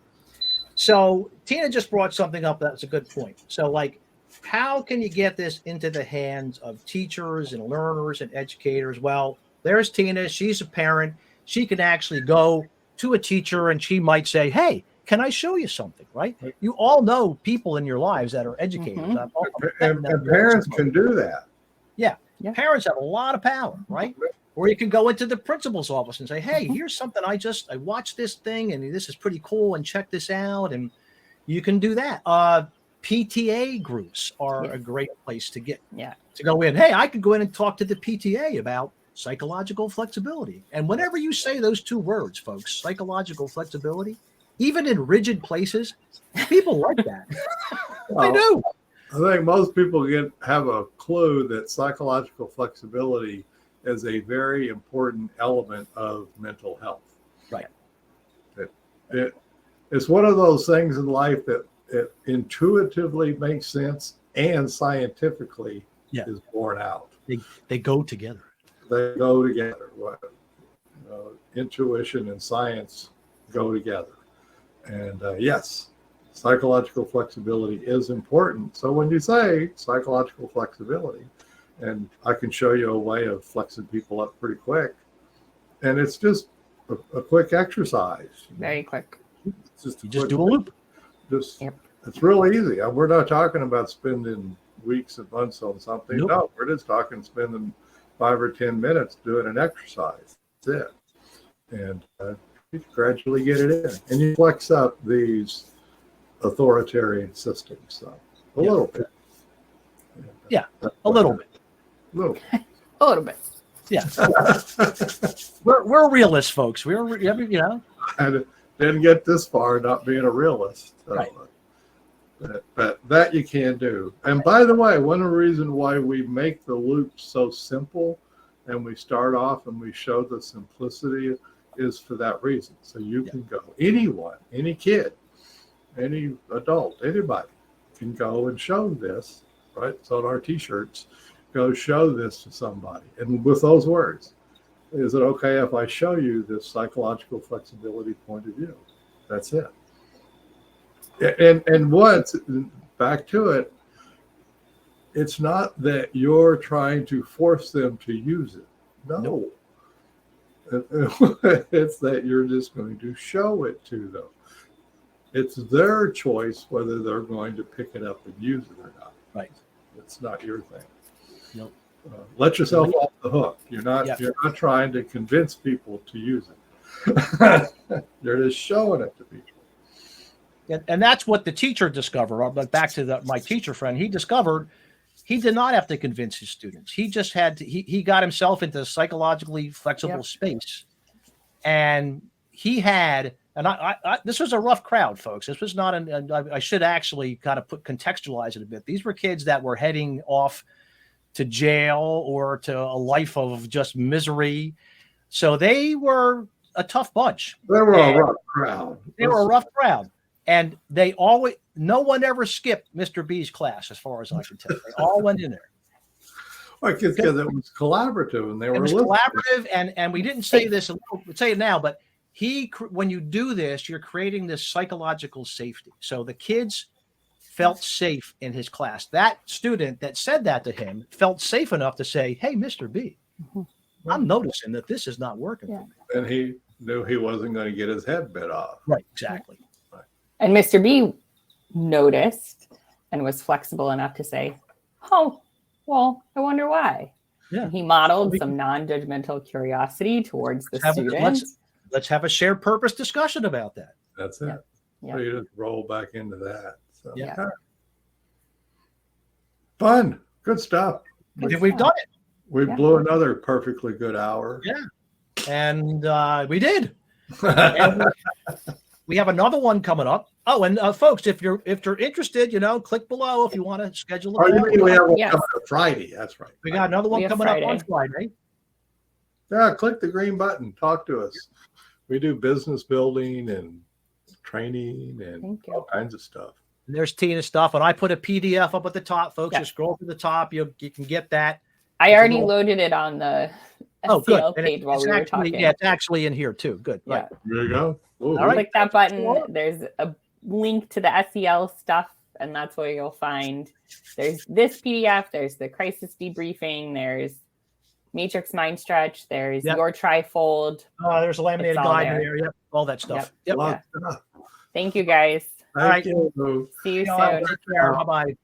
So Tina just brought something up that's a good point. So, like, how can you get this into the hands of teachers and learners and educators? Well, there's Tina. She's a parent. She can actually go to a teacher and she might say, hey, can I show you something, right? You all know people in your lives that are educators. Mm-hmm. And parents can do that. Yeah. Parents have a lot of power, right? Or you can go into the principal's office and say, hey, here's something I watched this thing and this is pretty cool and check this out. And you can do that. PTA groups are a great place to go in. Hey, I could go in and talk to the PTA about psychological flexibility. And whenever you say those two words, folks, psychological flexibility, even in rigid places, people like that. They do. I think most people have a clue that psychological flexibility is a very important element of mental health. Right. It's one of those things in life that it intuitively makes sense and scientifically is borne out. They go together. They go together. Intuition and science go together. And yes, psychological flexibility is important. So when you say psychological flexibility, and I can show you a way of flexing people up pretty quick, and it's just a quick exercise. Very quick. You just do a loop. It's real easy. We're not talking about spending weeks and months on something. Nope. No, we're just talking spending 5 or 10 minutes doing an exercise. That's it. And you gradually get it in. And you flex up these authoritarian systems. So a little bit. Yeah, a little bit. A little. A little bit. Yeah. we're realists, folks. I didn't get this far not being a realist. So, right. But that you can do. And by the way, one of the reasons why we make the loop so simple and we start off and we show the simplicity is for that reason. So you can go, anyone, any kid, any adult, anybody can go and show this, right? It's on our t-shirts. Go show this to somebody. And with those words, is it okay if I show you this psychological flexibility point of view? That's it. And what's back to it, it's not that you're trying to force them to use it. No. It's that you're just going to show it to them. It's their choice whether they're going to pick it up and use it or not. Right. It's not your thing. Nope. Let yourself off the hook. You're not trying to convince people to use it. You're just showing it to people. And that's what the teacher discovered. But back to my teacher friend, he discovered he did not have to convince his students. He just had to, he got himself into a psychologically flexible space. And he had, and I this was a rough crowd, folks. This was not I should actually kind of contextualize it a bit. These were kids that were heading off to jail or to a life of just misery. So they were a tough bunch. They were a rough crowd. They were a rough crowd. And no one ever skipped Mr. B's class, as far as I can tell. They all went in there. Well, because it was collaborative, and it was collaborative, and we didn't say this. We'll say it now, but when you do this, you're creating this psychological safety. So the kids felt safe in his class. That student that said that to him felt safe enough to say, "Hey, Mr. B, I'm noticing that this is not working for me." And he knew he wasn't going to get his head bit off. Right, exactly. And Mr. B noticed and was flexible enough to say, "Oh, well, I wonder why." Yeah. And he modeled some non-judgmental curiosity towards the student. Let's have a shared purpose discussion about that. That's it. Yeah. So you just roll back into that. So, yeah. Fun. Good stuff. We've done it. We blew another perfectly good hour. Yeah. And we did. And we have another one coming up. Oh, and folks, if you're interested, click below if you want to schedule it. We have one coming up Friday. That's right. We got another one coming up on Friday. Yeah, click the green button. Talk to us. We do business building and training and all kinds of stuff. And there's Tina's stuff, and I put a PDF up at the top, folks. You scroll to the top, you can get that. I already loaded it on the SCL page while we were talking. Yeah, it's actually in here too. Good. Yeah. Right. There you go. Ooh, all right. Click that button. There's a link to the SEL stuff, and that's where you'll find there's this PDF, there's the crisis debriefing, there's Matrix Mind Stretch, there's your trifold. There's a laminated guide in there. Yep, all that stuff. Yep. Thank you, guys. Thank you. See you soon. Bye-bye.